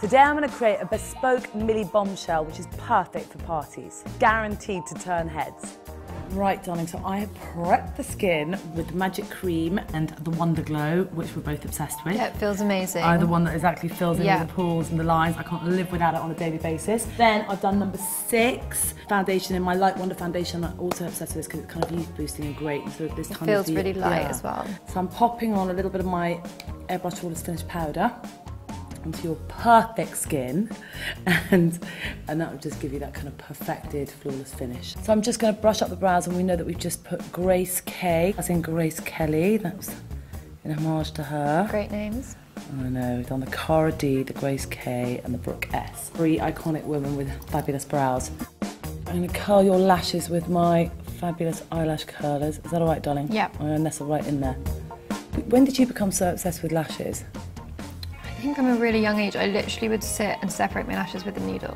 Today I'm going to create a bespoke Millie bombshell, which is perfect for parties. Guaranteed to turn heads. Right, darling, so I have prepped the skin with magic cream and the Wonder Glow, which we're both obsessed with. Yeah, it feels amazing. The one that exactly fills in the pores and the lines. I can't live without it on a daily basis. Then I've done number 6 foundation in my Light Wonder foundation. I'm also obsessed with this because it's kind of youth boosting and great. And so this time feels really light as well. So I'm popping on a little bit of my Airbrush Flawless Finish powder onto your perfect skin, and that will just give you that kind of perfected flawless finish. So I'm just going to brush up the brows, and we know that we've just put Grace K, as in Grace Kelly. That's in homage to her. Great names. I know, we've done the Cara D, the Grace K and the Brooke S. 3 iconic women with fabulous brows. I'm going to curl your lashes with my fabulous eyelash curlers. Is that all right, darling? Yeah. I'm going to nestle right in there. When did you become so obsessed with lashes? I think from a really young age, I literally would sit and separate my lashes with a needle.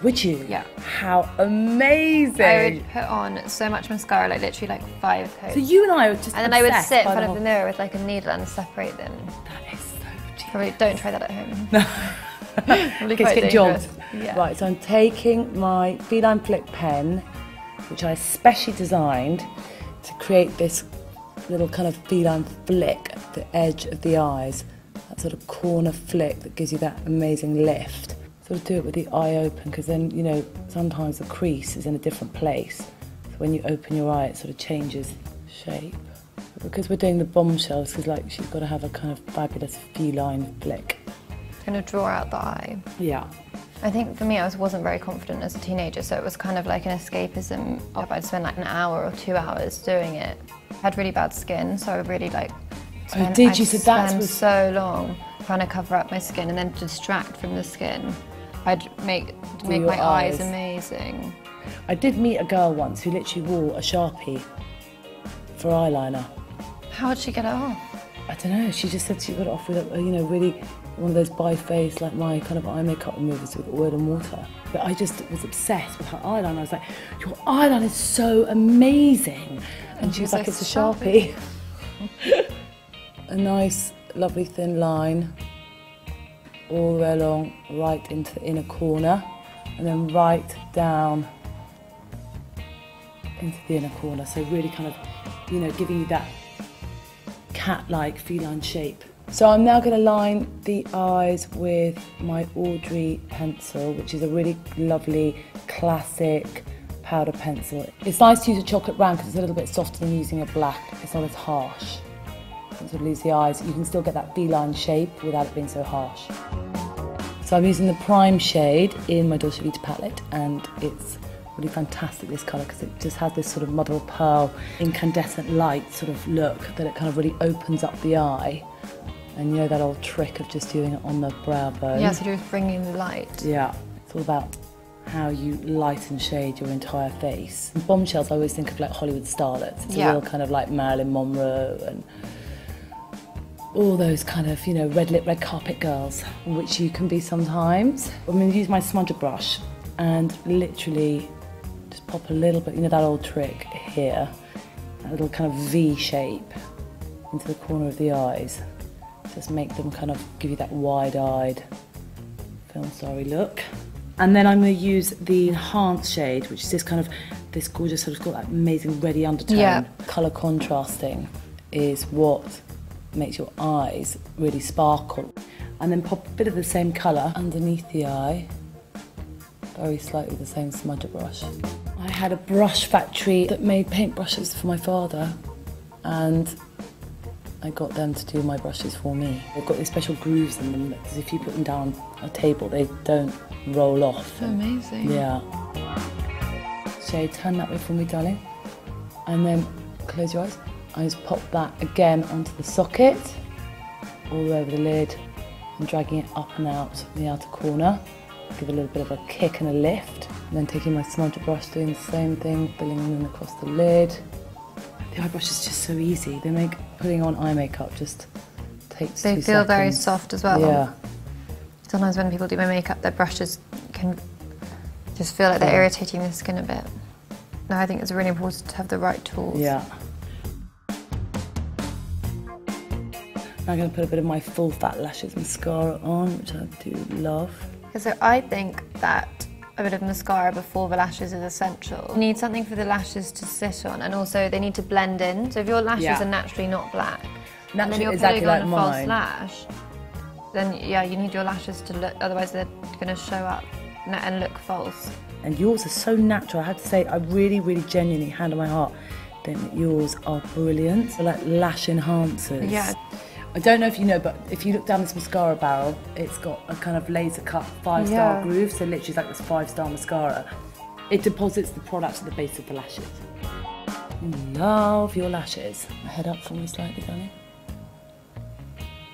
Would you? Yeah. How amazing! I would put on so much mascara, like literally like 5 coats. So you and I were just and then I would sit in front of the mirror with like a needle and separate them. That is so genius. Probably don't try that at home. No. Probably quite get jogged. Yeah. Right, so I'm taking my Feline Flick pen, which I specially designed to create this little kind of feline flick at the edge of the eyes. That sort of corner flick that gives you that amazing lift. Sort of do it with the eye open, because then, you know, sometimes the crease is in a different place. So when you open your eye, it sort of changes shape. But because we're doing the bombshells, because like she's got to have a kind of fabulous feline flick. It's going to draw out the eye. Yeah. I think for me, I wasn't very confident as a teenager, so it was kind of like an escapism. I'd spend like an hour or 2 hours doing it. I had really bad skin, so I really like did you? So that was so long trying to cover up my skin and then distract from the skin. I'd make my eyes amazing. I did meet a girl once who literally wore a Sharpie for eyeliner. How would she get it off? I don't know. She just said she got it off with, you know, really one of those bi-face, like my kind of eye makeup removers with oil and water. But I just was obsessed with her eyeliner. I was like, your eyeliner is so amazing. And she was like, it's a Sharpie. A nice, lovely thin line all the way along, right into the inner corner, and then right down into the inner corner. So really kind of, you know, giving you that cat-like feline shape. So I'm now going to line the eyes with my Audrey pencil, which is a really lovely, classic powder pencil. It's nice to use a chocolate brown because it's a little bit softer than using a black. It's not as harsh. It sort of leaves the eyes. You can still get that feline shape without it being so harsh. So I'm using the prime shade in my Dolce Vita palette, and it's really fantastic, this colour, because it just has this sort of mother of pearl incandescent light sort of look that it kind of really opens up the eye. And you know that old trick of just doing it on the brow bone? Yeah, so you're just bringing the light. Yeah, it's all about how you light and shade your entire face. And bombshells, I always think of like Hollywood starlets. It's a real kind of like Marilyn Monroe and all those kind of, you know, red lip, red carpet girls, which you can be sometimes. I'm going to use my smudger brush and literally just pop a little bit, you know that old trick here, that little kind of V shape into the corner of the eyes. Just make them kind of give you that wide-eyed film starry look. And then I'm going to use the enhanced shade, which is this kind of, this gorgeous sort of, got that amazing reddy undertone. Yeah. Colour contrasting is what makes your eyes really sparkle. And then pop a bit of the same colour underneath the eye, very slightly the same smudger brush. I had a brush factory that made paintbrushes for my father, and I got them to do my brushes for me. They've got these special grooves in them, because if you put them down a table, they don't roll off. Amazing. Yeah. Shade, turn that way for me, darling. And then close your eyes. I just pop that again onto the socket, all the way over the lid, and dragging it up and out in the outer corner. Give it a little bit of a kick and a lift. And then taking my smudger brush, doing the same thing, filling them in across the lid. The eye brush is just so easy. They make putting on eye makeup just takes 2 seconds. They feel very soft as well. Yeah. Sometimes when people do my makeup, their brushes can just feel like they're irritating the skin a bit. No, I think it's really important to have the right tools. Yeah. I'm going to put a bit of my Full Fat Lashes mascara on, which I do love. So I think that a bit of mascara before the lashes is essential. You need something for the lashes to sit on, and also they need to blend in. So if your lashes are naturally not black, and then you're exactly putting on like a false mine. lash, then yeah, you need your lashes to look, otherwise they're going to show up and look false. And yours are so natural. I have to say, I really, really genuinely, hand on my heart, think that yours are brilliant. They're like lash enhancers. Yeah. I don't know if you know, but if you look down this mascara barrel, it's got a kind of laser cut 5-star groove, so literally it's like this 5-star mascara. It deposits the product at the base of the lashes. Love your lashes. Head up for me slightly, darling.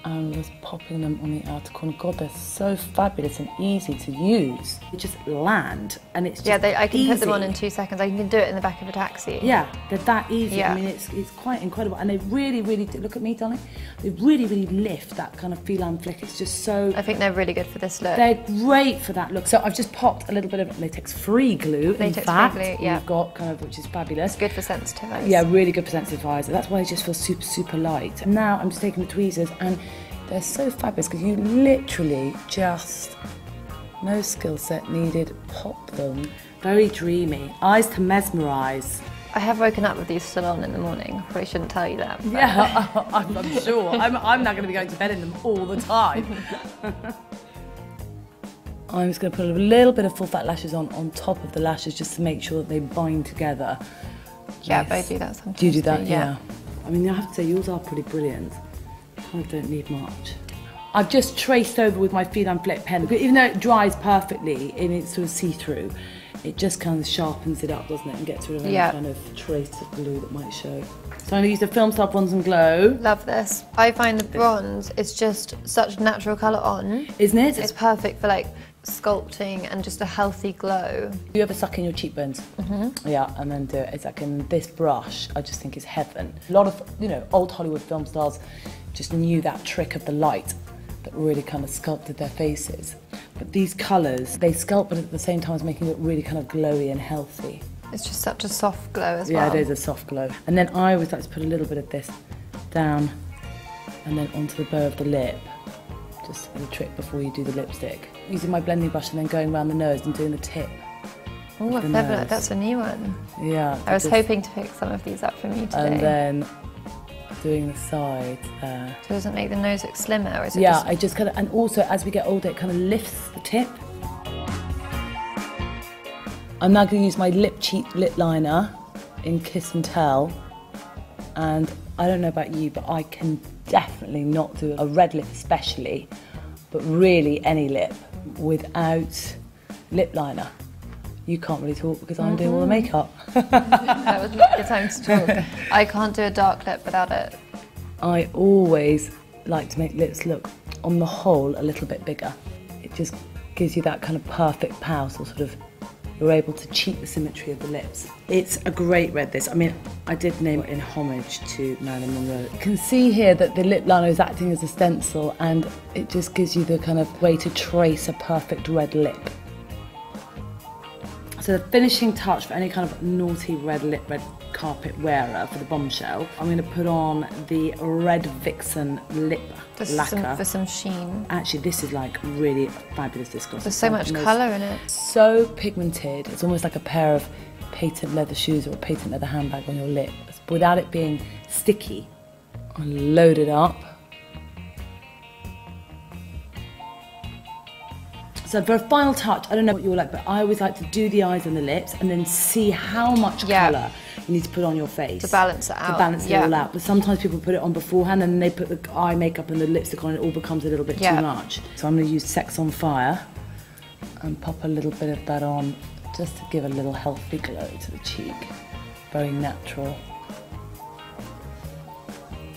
And just popping them on the outer corner. God, they're so fabulous and easy to use. You just land, and it's just I can easy. put them on in 2 seconds. I can do it in the back of a taxi. Yeah, they're that easy. Yeah. I mean, it's quite incredible. And they really, really do. Look at me, darling. They really, really lift that kind of feline flick. It's just so... I think they're really good for this look. They're great for that look. So I've just popped a little bit of latex-free glue. Latex-free glue, yeah. We've got kind of, which is fabulous. It's good for sensitive eyes. Yeah, really good for sensitive eyes. That's why it just feels super, super light. And now I'm just taking the tweezers, and they're so fabulous because you literally just, no skill set needed, pop them. Very dreamy. Eyes to mesmerise. I have woken up with these still on in the morning. Probably shouldn't tell you that. But. Yeah, I'm sure. I'm not going to be going to bed in them all the time. I'm just going to put a little bit of Full Fat Lashes on top of the lashes just to make sure that they bind together. Yeah, I do that sometimes. Do you do that? Too, yeah. I mean, I have to say, yours are pretty brilliant. I don't need much. I've just traced over with my feline flick pen. Even though it dries perfectly and it's sort of see-through, it just kind of sharpens it up, doesn't it, and gets rid of any kind of trace of glue that might show. So I'm going to use the Film Star Bronze and Glow. Love this. I find the bronze is just such a natural colour on. Isn't it? It's perfect for like sculpting and just a healthy glow. Do you ever suck in your cheekbones? Mm-hmm. Yeah, and then do it. It's like, in this brush, I just think is heaven. A lot of, old Hollywood film stars just knew that trick of the light that really kind of sculpted their faces. But these colours, they sculpt, but at the same time as making it really kind of glowy and healthy. It's just such a soft glow as well. Yeah, it is a soft glow. And then I always like to put a little bit of this down and then onto the bow of the lip, just as a trick before you do the lipstick. Using my blending brush and then going around the nose and doing the tip. Oh, I've never, that's a new one. Yeah. I was hoping to pick some of these up from you today. And then doing the side there. So does it make the nose look slimmer, or is it Yeah, I just kind of, and also as we get older, it kind of lifts the tip. I'm now going to use my lip cheek lip liner in Kiss and Tell, and I don't know about you, but I can definitely not do a red lip especially, but really any lip without lip liner. You can't really talk because I'm doing all the makeup. That was not a good time to talk. I can't do a dark lip without it. I always like to make lips look, on the whole, a little bit bigger. It just gives you that kind of perfect pout, or sort of, you're able to cheat the symmetry of the lips. It's a great red, this. I mean, I did name it in homage to Marilyn Monroe. You can see here that the lip liner is acting as a stencil, and it just gives you the kind of way to trace a perfect red lip. So the finishing touch for any kind of naughty red carpet wearer for the bombshell, I'm going to put on the Red Vixen lip lacquer. For some sheen. Actually, this is like really fabulous viscosity. There's so much colour in it. So pigmented. It's almost like a pair of patent leather shoes or a patent leather handbag on your lip, without it being sticky. I'll load it up. So for a final touch, I don't know what you're like, but I always like to do the eyes and the lips and then see how much colour you need to put on your face. To balance it out. To balance it all out. But sometimes people put it on beforehand and then they put the eye makeup and the lipstick on and it all becomes a little bit too much. So I'm going to use Sex on Fire and pop a little bit of that on just to give a little healthy glow to the cheek. Very natural.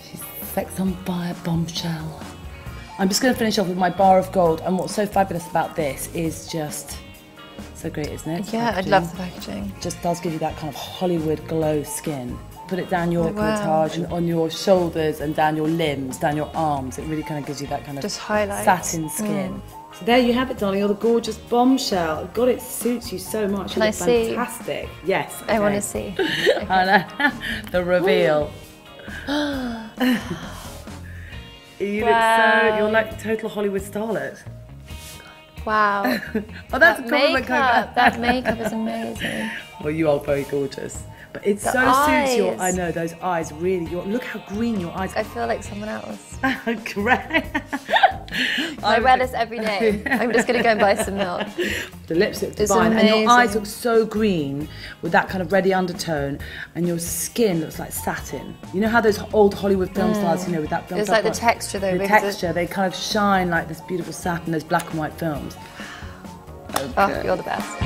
She's Sex on Fire bombshell. I'm just going to finish off with my bar of gold, and what's so fabulous about this is just so great, isn't it? Yeah, I love the packaging. It just does give you that kind of Hollywood glow skin. Put it down your cortage and on your shoulders and down your limbs, down your arms. It really kind of gives you that kind of just highlights. Satin skin. So there you have it, darling. You're the gorgeous bombshell. God, it suits you so much. Can I see? Fantastic. Yes. Okay. I want to see. Okay. The reveal. You look so, you're like total Hollywood starlet. Wow. Oh, that's a compliment. That makeup is amazing. Well, you are very gorgeous. But it so suits your, I know, those eyes really, look how green your eyes are. I feel like someone else. Correct. I wear this every day. I'm just going to go and buy some milk. The lips look divine, and your eyes look so green with that kind of reddy undertone, and your skin looks like satin. You know how those old Hollywood film stars, you know, with that... It's like the texture though. The texture, they kind of shine like this beautiful satin, those black and white films. Okay. Oh, you're the best.